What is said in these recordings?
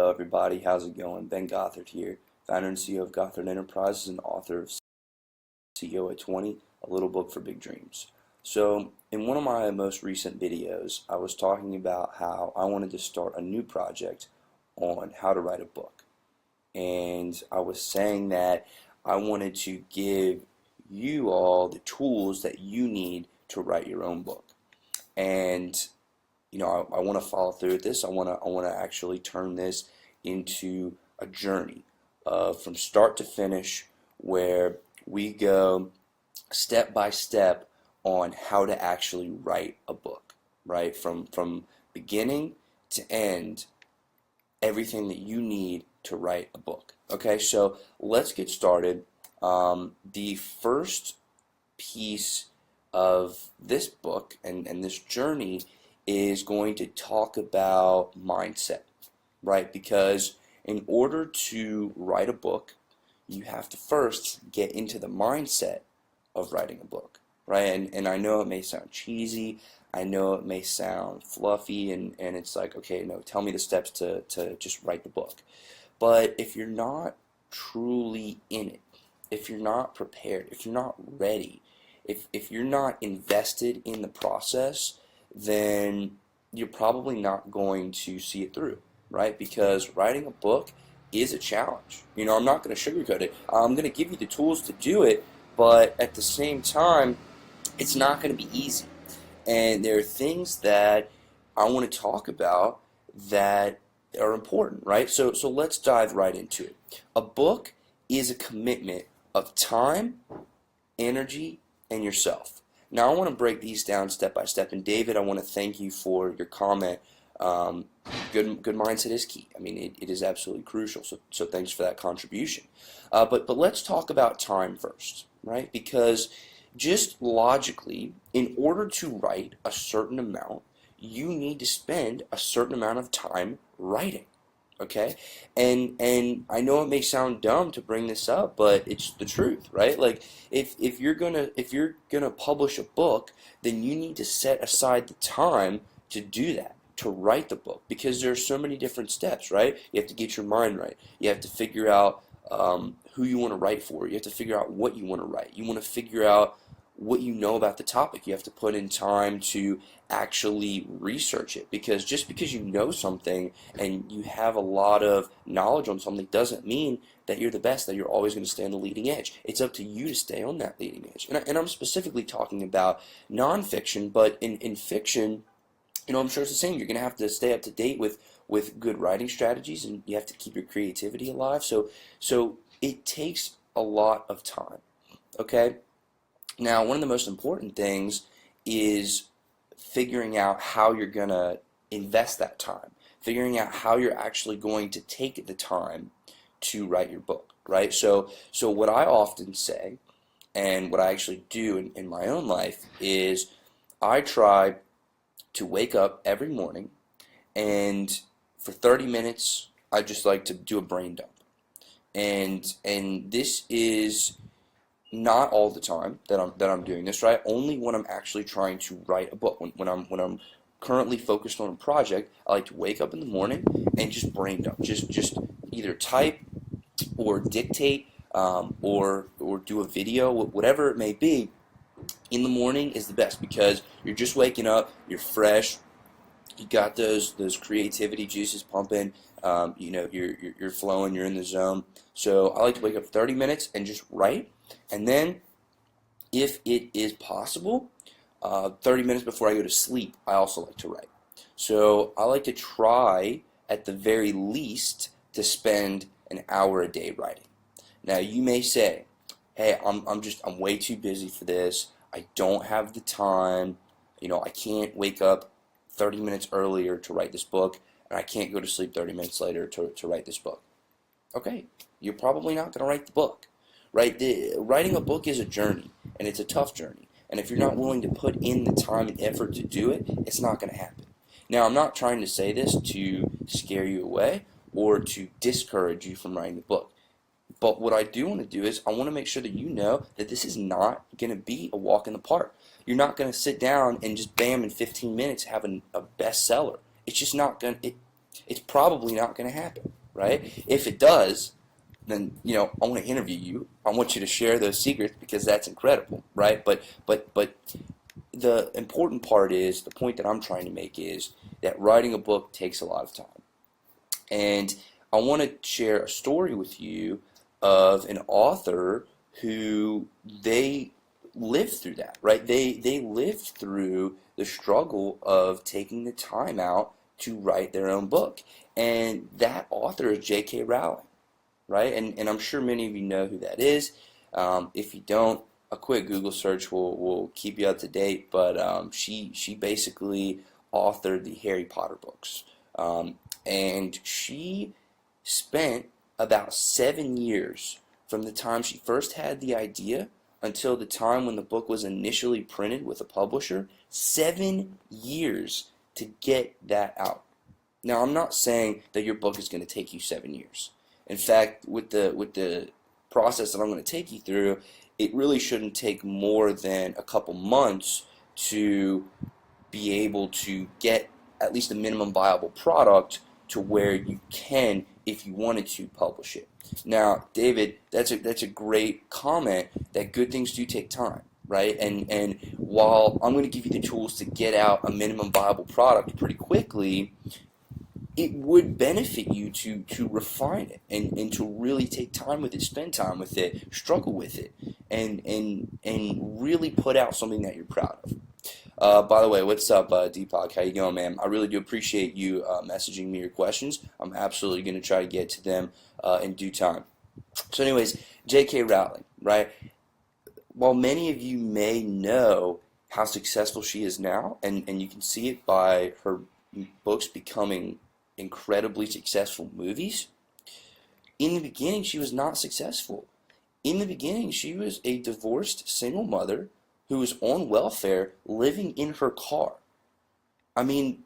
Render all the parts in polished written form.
Hello everybody, how's it going? Ben Gothard here, founder and CEO of Gothard Enterprises and author of CEO at 20, a little book for big dreams. So in one of my most recent videos, I was talking about how I wanted to start a new project on how to write a book. And I was saying that I wanted to give you all the tools that you need to write your own book. And I want to follow through with this. I want to actually turn this into a journey from start to finish, where we go step by step on how to actually write a book, right? From beginning to end, everything that you need to write a book. Okay, so let's get started. The first piece of this book and this journey is going to talk about mindset, right? Because in order to write a book, you have to first get into the mindset of writing a book, right? And I know it may sound cheesy, I know it may sound fluffy, and it's like, okay, no, tell me the steps to just write the book. But if you're not truly in it, if you're not prepared, if you're not ready, if you're not invested in the process, then you're probably not going to see it through, right? Because writing a book is a challenge. I'm not going to sugarcoat it. I'm going to give you the tools to do it, but at the same time, it's not going to be easy. And there are things that I want to talk about that are important, right? So let's dive right into it. A book is a commitment of time, energy, and yourself. Now I want to break these down step by step. And David, I want to thank you for your comment. Good mindset is key. I mean, it is absolutely crucial. So thanks for that contribution. But let's talk about time first, right? Because just logically, in order to write a certain amount, you need to spend a certain amount of time writing. Okay, and I know it may sound dumb to bring this up, but it's the truth, right? Like if you're gonna publish a book, then you need to set aside the time to do that, to write the book, because there are so many different steps, right? You have to get your mind right. You have to figure out who you want to write for. You have to figure out what you want to write. You want to figure out what you know about the topic. You have to put in time to actually research it, because just because you know something and you have a lot of knowledge on something doesn't mean that you're the best, that you're always going to stay on the leading edge. It's up to you to stay on that leading edge. And I'm specifically talking about nonfiction, but in fiction, I'm sure it's the same. You're going to have to stay up to date with good writing strategies, and you have to keep your creativity alive. So it takes a lot of time, okay? Now, one of the most important things is figuring out how you're going to invest that time, figuring out how you're actually going to take the time to write your book, right? So what I often say, and what I actually do in my own life, is I try to wake up every morning, and for 30 minutes, I just like to do a brain dump. And this is not all the time that I'm doing this, right? Only when I'm actually trying to write a book. When I'm currently focused on a project, I like to wake up in the morning and just brain dump. Just either type or dictate or do a video, whatever it may be. In the morning is the best, because you're just waking up, you're fresh, you got those creativity juices pumping. You're flowing, you're in the zone. So I like to wake up 30 minutes and just write. And then, if it is possible, 30 minutes before I go to sleep, I also like to write. So I like to try, at the very least, to spend an hour a day writing. Now you may say, hey, I'm way too busy for this. I don't have the time. I can't wake up 30 minutes earlier to write this book, and I can't go to sleep 30 minutes later to write this book. Okay, you're probably not going to write the book. Right? Writing a book is a journey, and it's a tough journey. And if you're not willing to put in the time and effort to do it, it's not going to happen. Now, I'm not trying to say this to scare you away or to discourage you from writing the book. But what I do want to do is I want to make sure that you know that this is not going to be a walk in the park. You're not going to sit down and just bam, in 15 minutes have a bestseller. It's just not going to, it's probably not going to happen. right? If it does, then I want to interview you. I want you to share those secrets because that's incredible, right? But the important part is, the point that I'm trying to make is that writing a book takes a lot of time. And I want to share a story with you of an author who they lived through that, right? They lived through the struggle of taking the time out to write their own book. And that author is J.K. Rowling, right? And I'm sure many of you know who that is. If you don't, a quick Google search will keep you up to date. But she basically authored the Harry Potter books. And she spent about 7 years from the time she first had the idea until the time when the book was initially printed with a publisher. 7 years to get that out. Now, I'm not saying that your book is going to take you 7 years. In fact, with the process that I'm going to take you through, it really shouldn't take more than a couple months to be able to get at least a minimum viable product to where you can, if you wanted to, publish it. Now, David, that's a great comment, that good things do take time, right? And while I'm going to give you the tools to get out a minimum viable product pretty quickly, it would benefit you to refine it and to really take time with it, spend time with it, struggle with it, and really put out something that you're proud of. By the way, what's up, Deepak? How you going, man? I really do appreciate you messaging me your questions. I'm absolutely going to try to get to them in due time. So anyways, J.K. Rowling, right? While many of you may know how successful she is now, and you can see it by her books becoming incredibly successful movies, in the beginning she was not successful. In the beginning she was a divorced single mother who was on welfare, living in her car. I mean,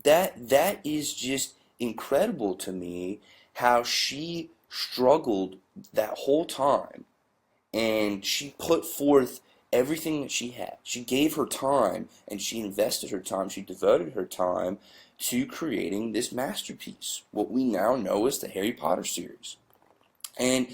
that is just incredible to me, how she struggled that whole time, and she put forth everything that she had. She gave her time, and she invested her time, she devoted her time to creating this masterpiece, what we now know as the Harry Potter series. And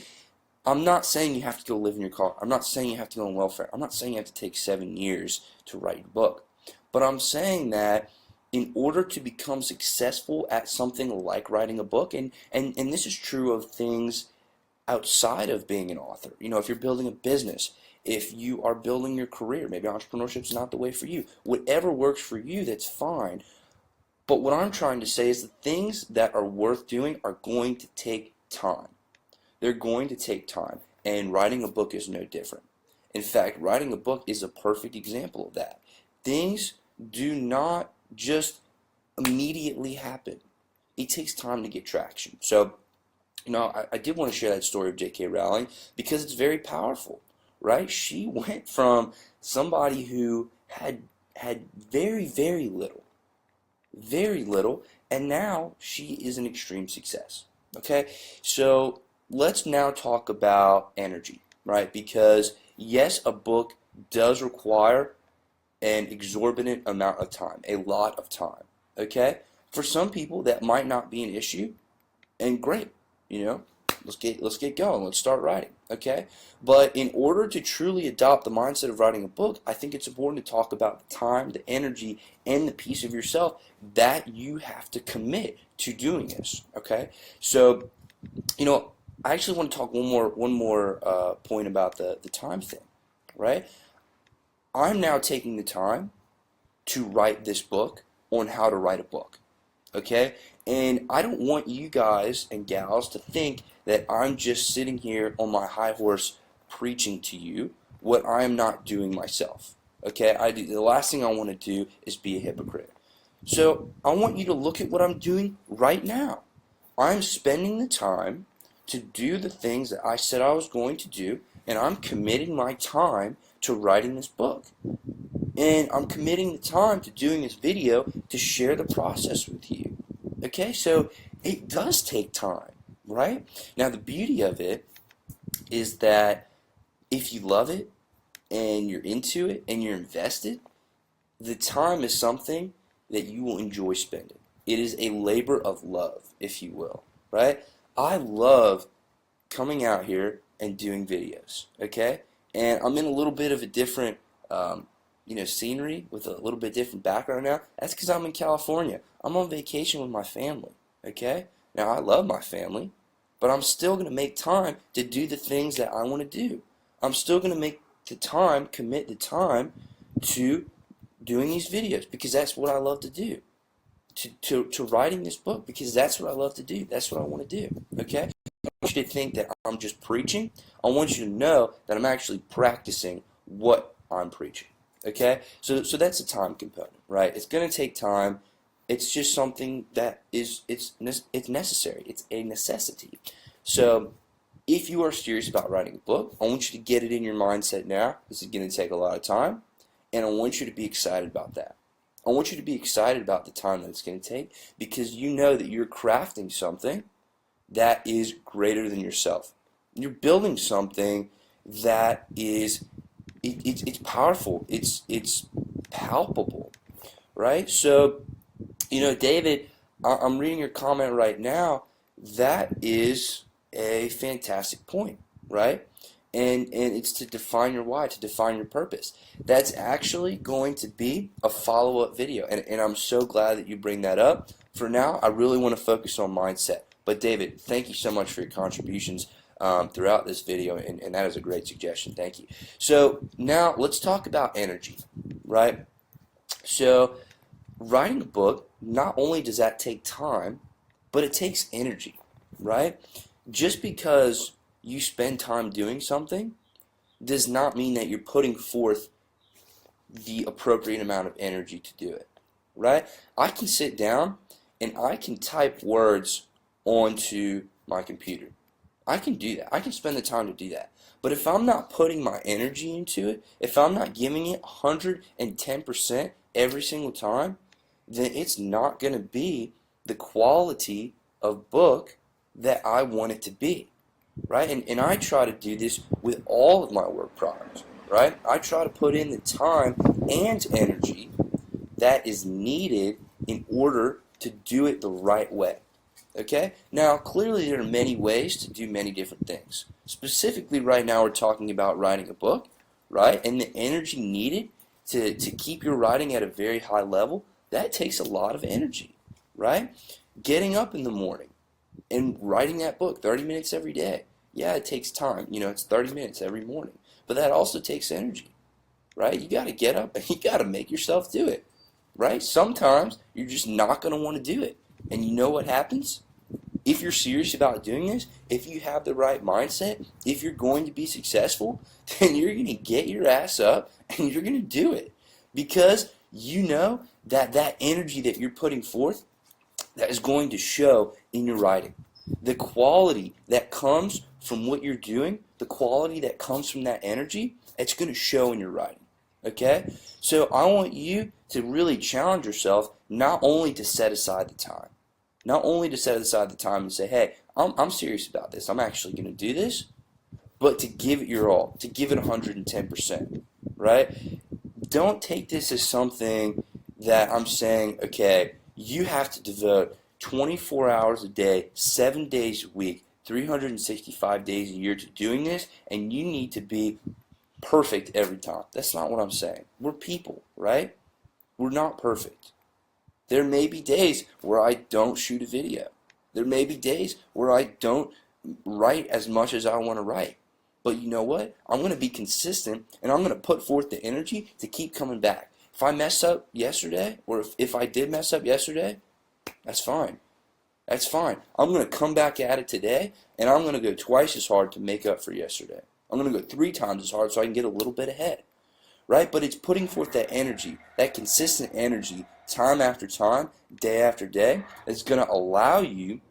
I'm not saying you have to go live in your car. I'm not saying you have to go on welfare. I'm not saying you have to take 7 years to write your book. But I'm saying that in order to become successful at something like writing a book, and this is true of things outside of being an author. If you're building a business, if you are building your career, maybe entrepreneurship's not the way for you. Whatever works for you, that's fine. But what I'm trying to say is the things that are worth doing are going to take time. They're going to take time, and writing a book is no different. In fact, writing a book is a perfect example of that. Things do not just immediately happen. It takes time to get traction. So, I did want to share that story of J.K. Rowling because it's very powerful, right? She went from somebody who had very, very little, and now she is an extreme success. Okay, so let's now talk about energy, right? Because yes, a book does require an exorbitant amount of time, a lot of time, okay? For some people, that might not be an issue, and great, let's get going, let's start writing, okay? But in order to truly adopt the mindset of writing a book, I think it's important to talk about the time, the energy, and the piece of yourself that you have to commit to doing this, okay? So, I actually want to talk one more point about the time thing, right? I'm now taking the time to write this book on how to write a book, okay? And I don't want you guys and gals to think that I'm just sitting here on my high horse preaching to you what I am not doing myself, okay? The last thing I want to do is be a hypocrite. So I want you to look at what I'm doing right now. I'm spending the time to do the things that I said I was going to do, and I'm committing my time to writing this book. And I'm committing the time to doing this video to share the process with you. Okay, so it does take time, right? Now the beauty of it is that if you love it and you're into it and you're invested, the time is something that you will enjoy spending. It is a labor of love, if you will. right? I love coming out here and doing videos, okay? And I'm in a little bit of a different, scenery with a little bit different background now. That's because I'm in California. I'm on vacation with my family, okay? Now, I love my family, but I'm still going to make time to do the things that I want to do. I'm still going to make the time, commit the time to doing these videos because that's what I love to do. To writing this book because that's what I love to do. That's what I want to do, okay? I want you to think that I'm just preaching. I want you to know that I'm actually practicing what I'm preaching, okay? So that's a time component, right? It's going to take time. It's just something that it's necessary. It's a necessity. So if you are serious about writing a book, I want you to get it in your mindset now. This is going to take a lot of time, and I want you to be excited about that. I want you to be excited about the time that it's going to take because you know that you're crafting something that is greater than yourself. You're building something that is it's powerful. It's palpable, right? So, David, I'm reading your comment right now. That is a fantastic point, right? And it's to define your why, to define your purpose. That's actually going to be a follow-up video, and I'm so glad that you bring that up. For now, I really want to focus on mindset. But David, thank you so much for your contributions throughout this video, and that is a great suggestion. Thank you. So now let's talk about energy, right? So writing a book, not only does that take time, but it takes energy, right? Just because you spend time doing something does not mean that you're putting forth the appropriate amount of energy to do it, right? I can sit down and I can type words onto my computer. I can do that. I can spend the time to do that. But if I'm not putting my energy into it, if I'm not giving it 110% every single time, then it's not going to be the quality of book that I want it to be. Right? And I try to do this with all of my work products, right? I try to put in the time and energy that is needed in order to do it the right way, okay? Now, clearly there are many ways to do many different things. Specifically, right now we're talking about writing a book, right? And the energy needed to keep your writing at a very high level, that takes a lot of energy, right? Getting up in the morning and writing that book 30 minutes every day. Yeah, it takes time. It's 30 minutes every morning. But that also takes energy, right? You got to get up and you got to make yourself do it, right? Sometimes you're just not going to want to do it. And you know what happens? If you're serious about doing this, if you have the right mindset, if you're going to be successful, then you're going to get your ass up and you're going to do it. Because you know that that energy that you're putting forth, that is going to show in your writing. The quality that comes from what you're doing, the quality that comes from that energy, it's going to show in your writing. Okay? So I want you to really challenge yourself not only to set aside the time, and say, hey, I'm serious about this. I'm actually going to do this, but to give it your all, to give it 110%, right? Don't take this as something that I'm saying, okay, you have to devote 24 hours a day, 7 days a week, 365 days a year to doing this, and you need to be perfect every time. That's not what I'm saying. We're people, right? We're not perfect. There may be days where I don't shoot a video. There may be days where I don't write as much as I want to write. But you know what? I'm going to be consistent, and I'm going to put forth the energy to keep coming back. If I mess up yesterday, or if I did mess up yesterday, that's fine. That's fine. I'm going to come back at it today, and I'm going to go twice as hard to make up for yesterday. I'm going to go 3 times as hard so I can get a little bit ahead. Right? But it's putting forth that energy, that consistent energy, time after time, day after day, that's going to allow you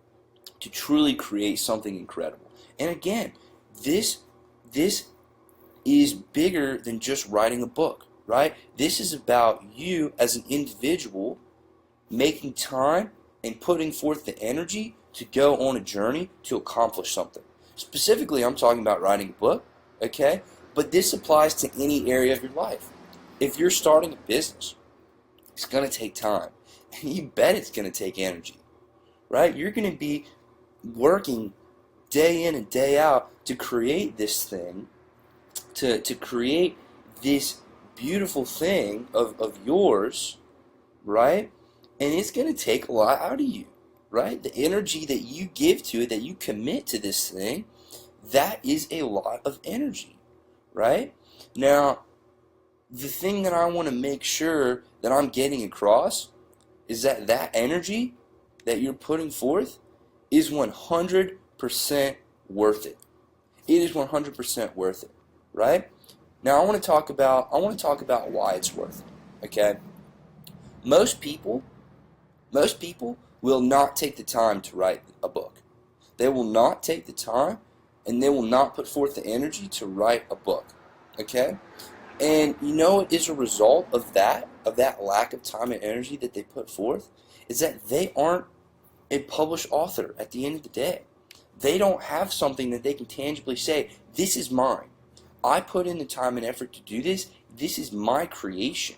to truly create something incredible. And again, this is bigger than just writing a book, right? This is about you as an individual making time and putting forth the energy to go on a journey to accomplish something. Specifically, I'm talking about writing a book, okay? But this applies to any area of your life. If you're starting a business, it's going to take time. And you bet it's going to take energy, right? You're going to be working day in and day out to create this thing, to create this beautiful thing of yours, right? And it's going to take a lot out of you, right? The energy that you give to it, that you commit to this thing, that is a lot of energy, right? Now, the thing that I want to make sure that I'm getting across is that that energy that you're putting forth is 100% worth it. It is 100% worth it, right? Now I want to talk about why it's worth it. Okay? Most people will not take the time to write a book. They will not take the time, and they will not put forth the energy to write a book. Okay? And you know it is a result of that lack of time and energy that they put forth, is that they aren't a published author at the end of the day. They don't have something that they can tangibly say, this is mine. I put in the time and effort to do this. This is my creation.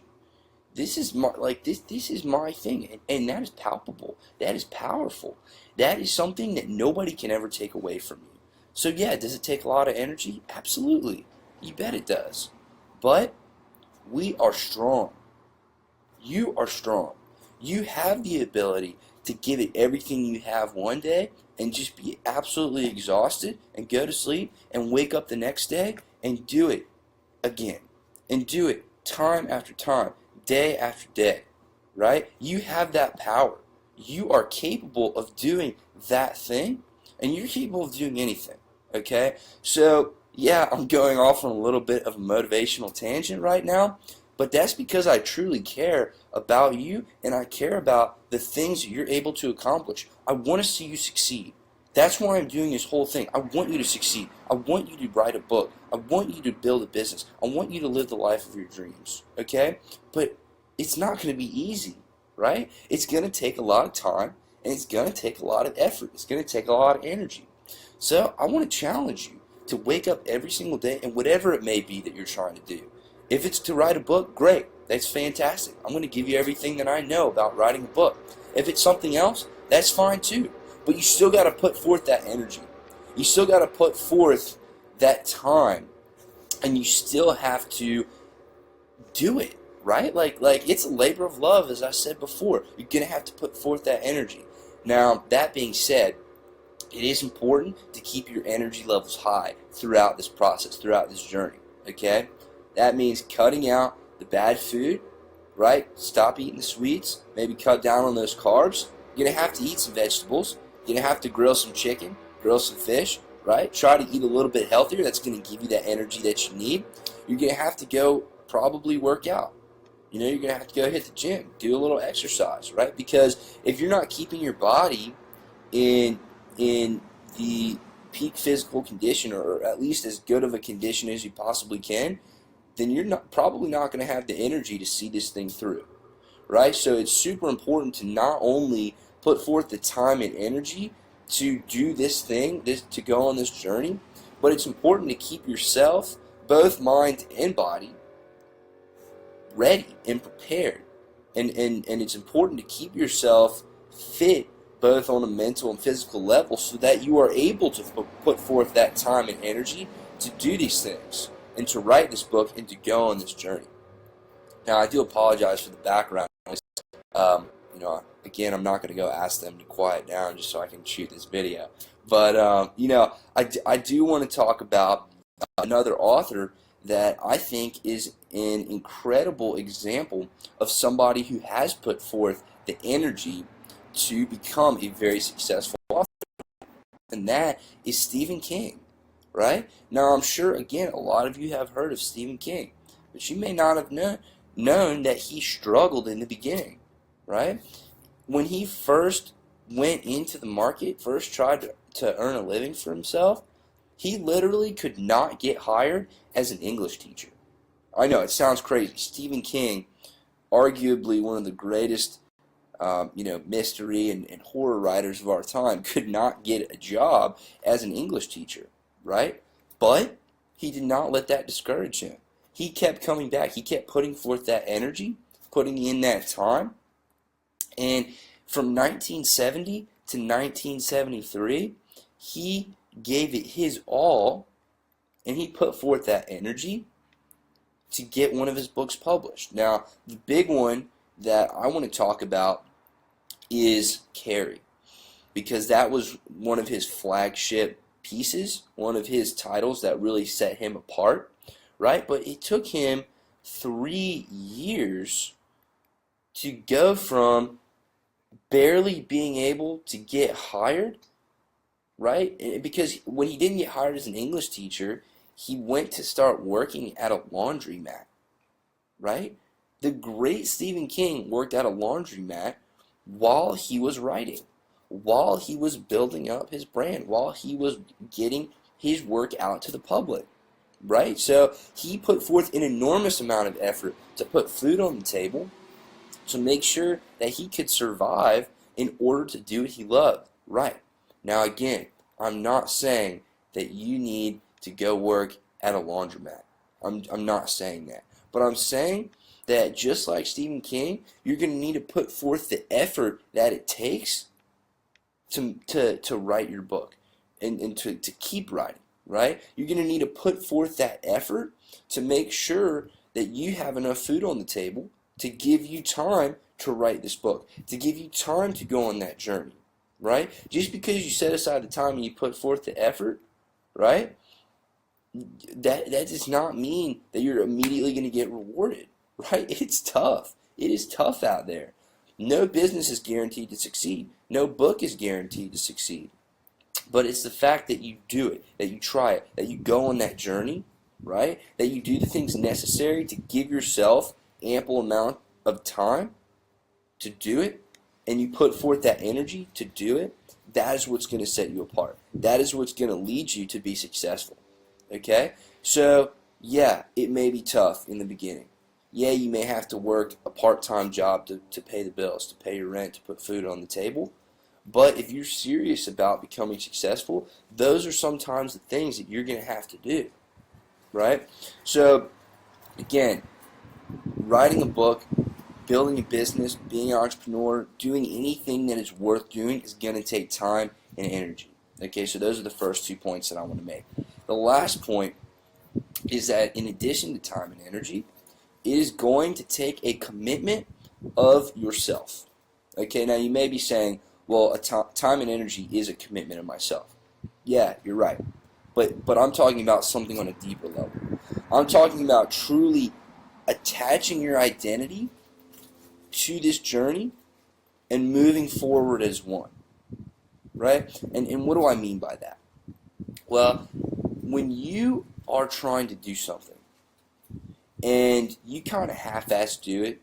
This is my this is my thing, and that is palpable. That is powerful. That is something that nobody can ever take away from you. So yeah, does it take a lot of energy? Absolutely. You bet it does. But we are strong. You are strong. You have the ability to give it everything you have one day and just be absolutely exhausted and go to sleep and wake up the next day and do it again. And do it time after time, day after day, right? You have that power. You are capable of doing that thing, and you're capable of doing anything, okay? So, yeah, I'm going off on a little bit of a motivational tangent right now, but that's because I truly care about you, and I care about the things that you're able to accomplish. I want to see you succeed. That's why I'm doing this whole thing. I want you to succeed. I want you to write a book. I want you to build a business. I want you to live the life of your dreams, okay? But it's not going to be easy, right? It's going to take a lot of time, and it's going to take a lot of effort. It's going to take a lot of energy. So I want to challenge you to wake up every single day, and whatever it may be that you're trying to do. If it's to write a book, great. That's fantastic. I'm going to give you everything that I know about writing a book. If it's something else, that's fine too. But you still got to put forth that energy. You still got to put forth that time, and you still have to do it, right? Like it's a labor of love, as I said before. You're going to have to put forth that energy. Now, that being said, it is important to keep your energy levels high throughout this process, throughout this journey, okay? That means cutting out the bad food, right? Stop eating the sweets, maybe cut down on those carbs. You're going to have to eat some vegetables. You're going to have to grill some chicken, grill some fish, right? Try to eat a little bit healthier. That's going to give you that energy that you need. You're going to have to go probably work out. You know, you're going to have to go hit the gym, do a little exercise, right? Because if you're not keeping your body in the peak physical condition, or at least as good of a condition as you possibly can, then you're probably not going to have the energy to see this thing through, right? So it's super important to not only put forth the time and energy to do this thing, to go on this journey, but it's important to keep yourself, both mind and body, ready and prepared. And it's important to keep yourself fit, both on a mental and physical level, so that you are able to put forth that time and energy to do these things, and to write this book, and to go on this journey. Now, I do apologize for the background noise. Again, I'm not going to go ask them to quiet down just so I can shoot this video. But, I do want to talk about another author that I think is an incredible example of somebody who has put forth the energy to become a very successful author, and that is Stephen King, right? Now, I'm sure, again, a lot of you have heard of Stephen King, but you may not have known that he struggled in the beginning, right? When he first went into the market, first tried to earn a living for himself, he literally could not get hired as an English teacher. I know, it sounds crazy. Stephen King, arguably one of the greatest mystery and horror writers of our time, could not get a job as an English teacher, right? But he did not let that discourage him. He kept coming back. He kept putting forth that energy, putting in that time. And from 1970 to 1973, he gave it his all, and he put forth that energy to get one of his books published. Now, the big one that I want to talk about is Carrie, because that was one of his flagship pieces, one of his titles that really set him apart, right? But it took him 3 years to go from barely being able to get hired, right? Because when he didn't get hired as an English teacher, he went to start working at a laundromat, right? The great Stephen King worked at a laundromat while he was writing, while he was building up his brand, while he was getting his work out to the public, right? So he put forth an enormous amount of effort to put food on the table, to make sure that he could survive in order to do what he loved, right? Now again, I'm not saying that you need to go work at a laundromat. I'm not saying that. But I'm saying that just like Stephen King, you're going to need to put forth the effort that it takes to write your book and to keep writing, right? You're going to need to put forth that effort to make sure that you have enough food on the table to give you time to write this book, to give you time to go on that journey, right? Just because you set aside the time and you put forth the effort, right, that does not mean that you're immediately going to get rewarded, right? It's tough. It is tough out there. No business is guaranteed to succeed. No book is guaranteed to succeed. But it's the fact that you do it, that you try it, that you go on that journey, right? That you do the things necessary to give yourself ample amount of time to do it, and you put forth that energy to do it. That is what's going to set you apart. That is what's going to lead you to be successful. Okay? So, yeah, it may be tough in the beginning. Yeah, you may have to work a part-time job to pay the bills, to pay your rent, to put food on the table. But if you're serious about becoming successful, those are sometimes the things that you're going to have to do. Right? So, again, writing a book, building a business, being an entrepreneur, doing anything that is worth doing is going to take time and energy. Okay, so those are the first 2 points that I want to make. The last point is that in addition to time and energy, it is going to take a commitment of yourself. Okay, now you may be saying, well, time and energy is a commitment of myself. Yeah, you're right. But I'm talking about something on a deeper level. I'm talking about truly attaching your identity to this journey and moving forward as one. Right? And what do I mean by that? Well, when you are trying to do something and you kind of half-ass do it,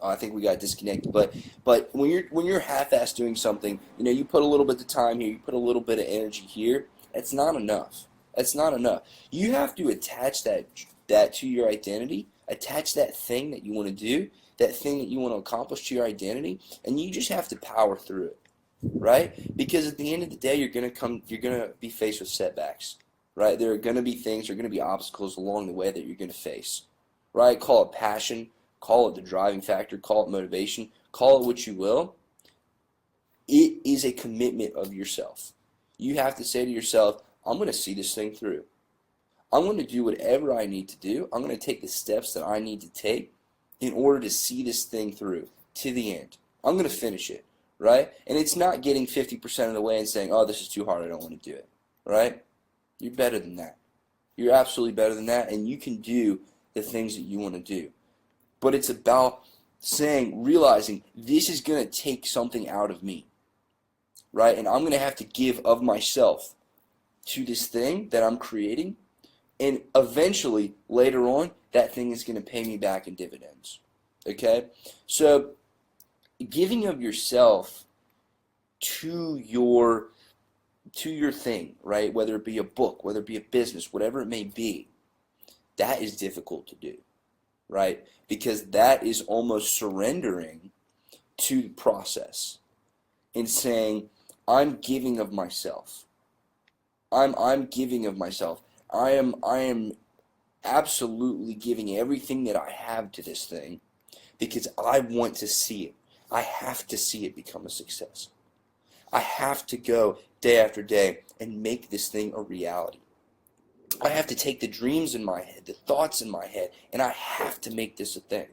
I think we got disconnected. But when you're half-ass doing something, you know, you put a little bit of time here, you put a little bit of energy here. That's not enough. That's not enough. You have to attach that to your identity. Attach that thing that you want to do, that thing that you want to accomplish to your identity, and you just have to power through it, right? Because at the end of the day, you're gonna be faced with setbacks, right? There are gonna be things, there are gonna be obstacles along the way that you're gonna face, right? Call it passion, call it the driving factor, call it motivation, call it what you will. It is a commitment of yourself. You have to say to yourself, I'm going to see this thing through. I'm going to do whatever I need to do. I'm going to take the steps that I need to take in order to see this thing through to the end. I'm going to finish it, right? And it's not getting 50% of the way and saying, oh, this is too hard, I don't want to do it, right? You're better than that. You're absolutely better than that, and you can do the things that you want to do. But it's about realizing this is going to take something out of me, right? And I'm going to have to give of myself to this thing that I'm creating, and eventually, later on, that thing is going to pay me back in dividends, okay? So, giving of yourself to your thing, right? Whether it be a book, whether it be a business, whatever it may be, that is difficult to do, right? Because that is almost surrendering to the process and saying, I'm giving of myself. I'm giving of myself. I am absolutely giving everything that I have to this thing because I want to see it. I have to see it become a success. I have to go day after day and make this thing a reality. I have to take the dreams in my head, the thoughts in my head, and I have to make this a thing.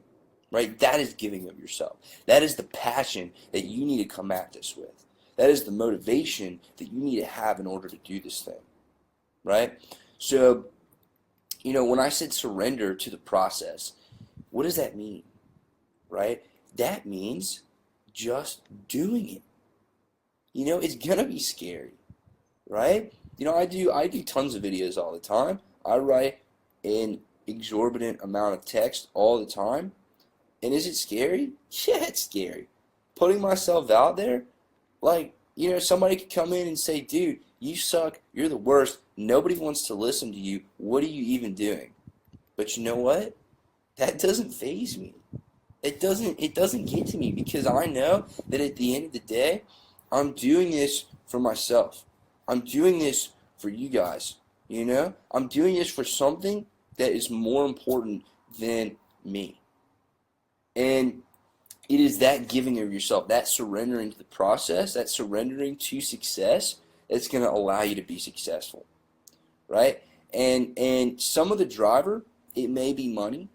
Right? That is giving of yourself. That is the passion that you need to come at this with. That is the motivation that you need to have in order to do this thing. Right? So, when I said surrender to the process, what does that mean? Right? That means just doing it. It's gonna be scary, right? I do tons of videos all the time. I write an exorbitant amount of text all the time. And is it scary? Yeah, it's scary. Putting myself out there, somebody could come in and say, dude, you suck, you're the worst, nobody wants to listen to you, what are you even doing? But you know what? That doesn't faze me. It doesn't get to me because I know that at the end of the day, I'm doing this for myself. I'm doing this for you guys, I'm doing this for something that is more important than me. And it is that giving of yourself, that surrendering to the process, that surrendering to success that's going to allow you to be successful, right? And some of the driver, it may be money,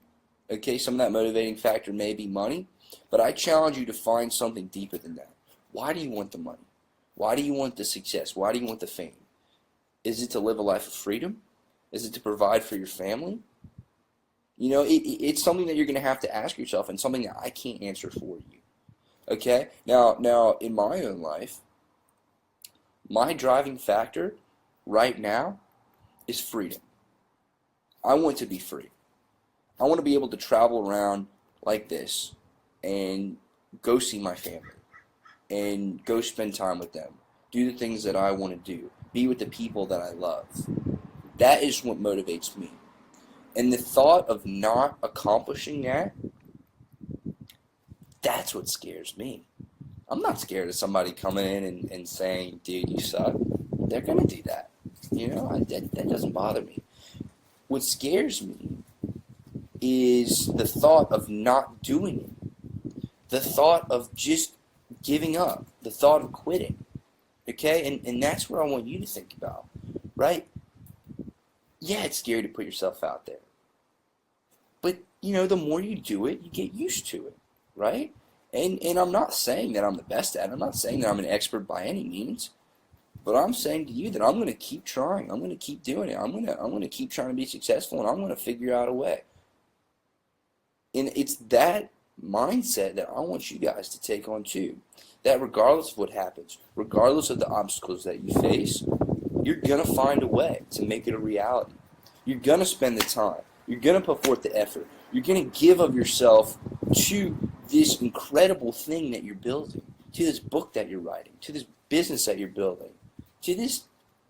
okay? Some of that motivating factor may be money, but I challenge you to find something deeper than that. Why do you want the money? Why do you want the success? Why do you want the fame? Is it to live a life of freedom? Is it to provide for your family? It's something that you're going to have to ask yourself and something that I can't answer for you. Okay? Now, in my own life, my driving factor right now is freedom. I want to be free. I want to be able to travel around like this and go see my family and go spend time with them, do the things that I want to do, be with the people that I love. That is what motivates me. And the thought of not accomplishing that, that's what scares me. I'm not scared of somebody coming in and saying, dude, you suck. They're going to do that. That doesn't bother me. What scares me is the thought of not doing it. The thought of just giving up. The thought of quitting. Okay? And that's what I want you to think about. Right? Yeah, it's scary to put yourself out there. But, the more you do it, you get used to it. Right? And I'm not saying that I'm the best at it. I'm not saying that I'm an expert by any means. But I'm saying to you that I'm going to keep trying. I'm going to keep doing it. I'm going to keep trying to be successful, and I'm going to figure out a way. And it's that mindset that I want you guys to take on too. That regardless of what happens, regardless of the obstacles that you face, you're going to find a way to make it a reality. You're going to spend the time. You're going to put forth the effort. You're going to give of yourself to this incredible thing that you're building, to this book that you're writing, to this business that you're building, to this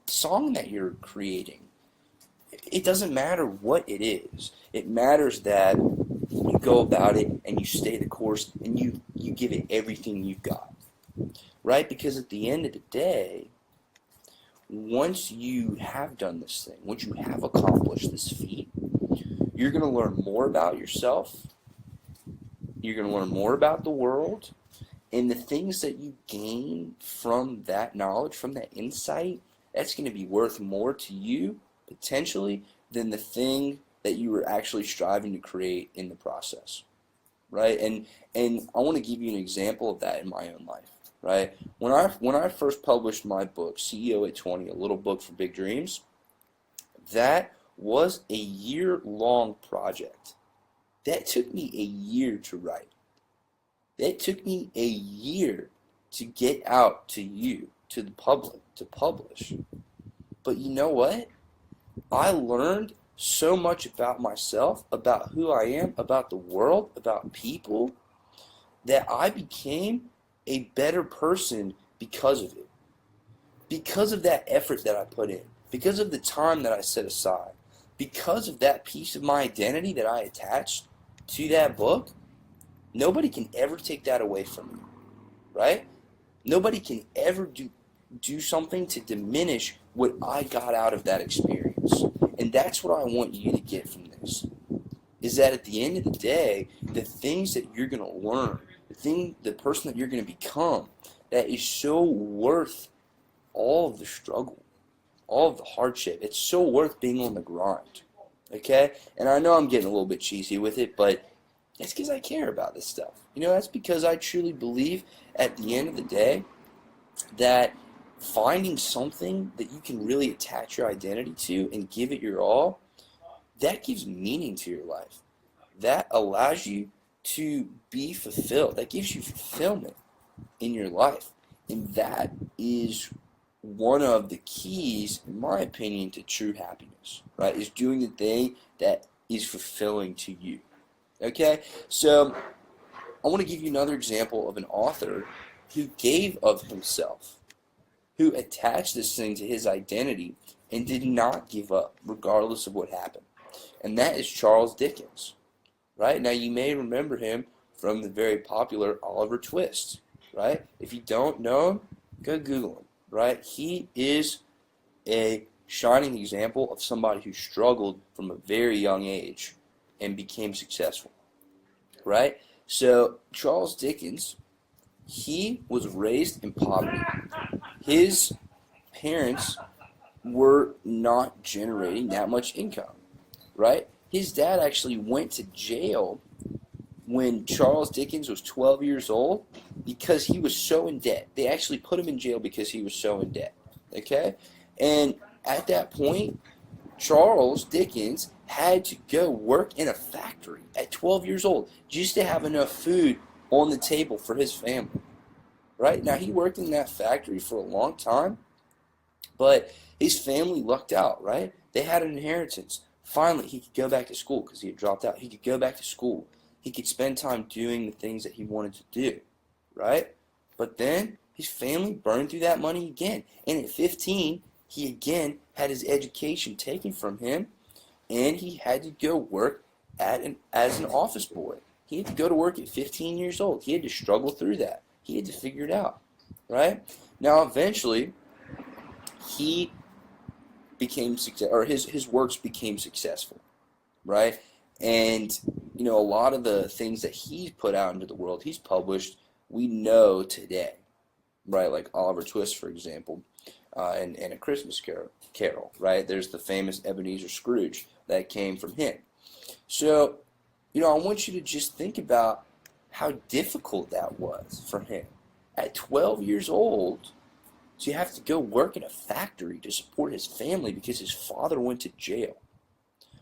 song that you're creating. It doesn't matter what it is. It matters that you go about it and you stay the course and you give it everything you've got. Right? Because at the end of the day, once you have done this thing, once you have accomplished this feat, you're going to learn more about yourself. You're going to learn more about the world. And the things that you gain from that knowledge, from that insight, that's going to be worth more to you, potentially, than the thing that you were actually striving to create in the process. Right? And I want to give you an example of that in my own life. Right? When I first published my book, CEO at 20, a little book for big dreams, that was a year-long project. That took me a year to write. That took me a year to get out to you, to the public, to publish. But you know what? I learned so much about myself, about who I am, about the world, about people, that I became a better person because of it. Because of that effort that I put in. Because of the time that I set aside. Because of that piece of my identity that I attached to that book, nobody can ever take that away from me, right? Nobody can ever do something to diminish what I got out of that experience. And that's what I want you to get from this, is that at the end of the day, the things that you're going to learn, the person that you're going to become, that is so worth all of the struggle, all of the hardship. It's so worth being on the grind, okay? And I know I'm getting a little bit cheesy with it, but that's because I care about this stuff. That's because I truly believe at the end of the day that finding something that you can really attach your identity to and give it your all, that gives meaning to your life. That allows you to be fulfilled. That gives you fulfillment in your life. And that is one of the keys, in my opinion, to true happiness, right? Is doing the thing that is fulfilling to you. Okay? So I want to give you another example of an author who gave of himself, who attached this thing to his identity and did not give up regardless of what happened. And that is Charles Dickens, right? Now you may remember him from the very popular Oliver Twist, right? If you don't know him, go Google him, right? He is a shining example of somebody who struggled from a very young age and became successful, right? So Charles Dickens, he was raised in poverty. His parents were not generating that much income, right? His dad actually went to jail when Charles Dickens was 12 years old because he was so in debt. They actually put him in jail because he was so in debt, okay? And at that point, Charles Dickens had to go work in a factory at 12 years old just to have enough food on the table for his family, right? Now, he worked in that factory for a long time, but his family lucked out, right? They had an inheritance. Finally, he could go back to school because he had dropped out. He could go back to school. He could spend time doing the things that he wanted to do, right? But then his family burned through that money again. And at 15, he again had his education taken from him, and he had to go work as an office boy. He had to go to work at 15 years old. He had to struggle through that. He had to figure it out, right? Now, eventually, he became success, or his works became successful, right? And a lot of the things that he's put out into the world, he's published, we know today, right? Like Oliver Twist, for example, and A Christmas Carol, right? There's the famous Ebenezer Scrooge that came from him. So, I want you to just think about how difficult that was for him. At 12 years old, to have to go work in a factory to support his family because his father went to jail,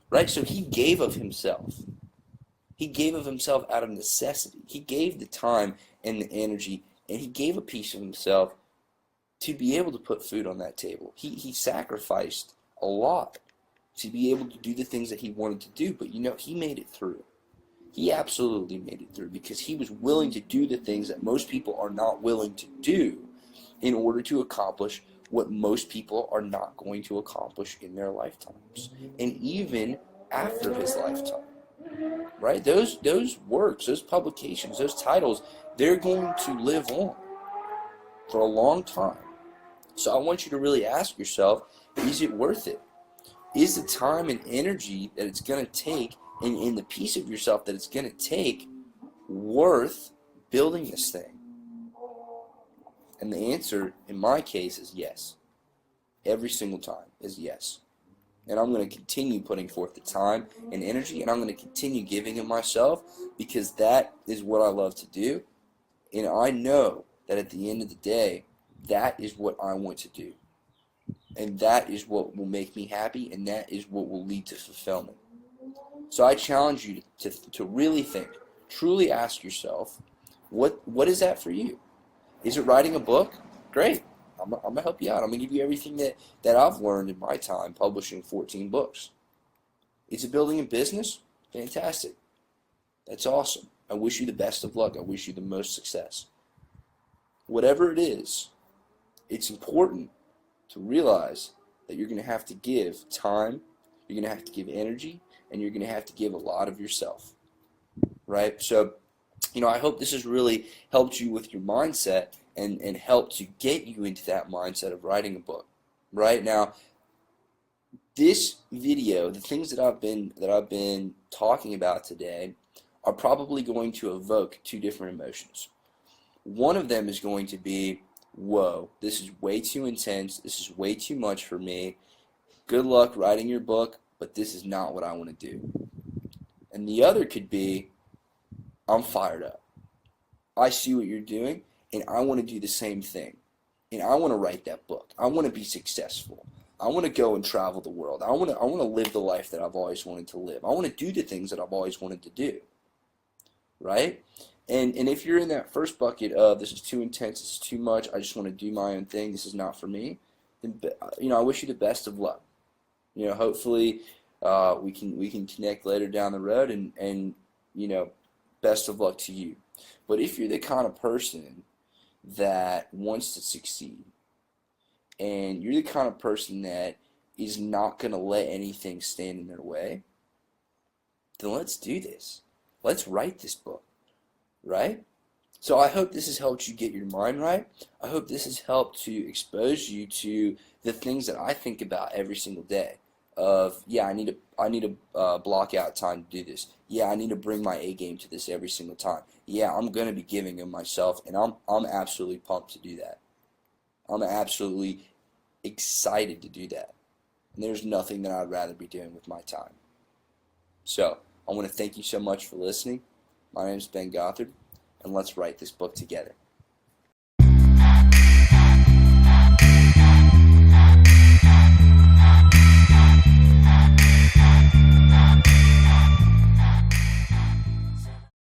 right? So he gave of himself. He gave of himself out of necessity. He gave the time and the energy, and he gave a piece of himself to be able to put food on that table. He sacrificed a lot to be able to do the things that he wanted to do, but he made it through. He absolutely made it through because he was willing to do the things that most people are not willing to do in order to accomplish what most people are not going to accomplish in their lifetimes, and even after his lifetime, right? Those works, those publications, those titles, they're going to live on for a long time. So I want you to really ask yourself, is it worth it? Is the time and energy that it's going to take and the piece of yourself that it's going to take worth building this thing? And the answer, in my case, is yes. Every single time is yes. And I'm going to continue putting forth the time and energy, and I'm going to continue giving of myself because that is what I love to do. And I know that at the end of the day, that is what I want to do. And that is what will make me happy, and that is what will lead to fulfillment. So I challenge you to really think, truly ask yourself, what is that for you? Is it writing a book? Great. I'm going to help you out. I'm going to give you everything that I've learned in my time publishing 14 books. Is it building a business? Fantastic. That's awesome. I wish you the best of luck. I wish you the most success. Whatever it is, it's important to realize that you're going to have to give time, you're going to have to give energy, and you're going to have to give a lot of yourself, right? So, I hope this has really helped you with your mindset and helped to get you into that mindset of writing a book, right? Now, this video, the things that I've been talking about today, are probably going to evoke two different emotions. One of them is going to be, whoa, this is way too intense, this is way too much for me, good luck writing your book, but this is not what I want to do. And the other could be, I'm fired up. I see what you're doing, and I want to do the same thing. And I want to write that book. I want to be successful. I want to go and travel the world. I want to live the life that I've always wanted to live. I want to do the things that I've always wanted to do. Right? And if you're in that first bucket of this is too intense, this is too much, I just want to do my own thing, this is not for me, then I wish you the best of luck. Hopefully we can connect later down the road, and best of luck to you. But if you're the kind of person that wants to succeed, and you're the kind of person that is not going to let anything stand in their way, then let's do this. Let's write this book, right? So I hope this has helped you get your mind right. I hope this has helped to expose you to the things that I think about every single day. Yeah, I need to block out time to do this. Yeah, I need to bring my A game to this every single time. Yeah, I'm going to be giving of myself, and I'm absolutely pumped to do that. I'm absolutely excited to do that. And there's nothing that I'd rather be doing with my time. So I want to thank you so much for listening. My name is Ben Gothard, and let's write this book together.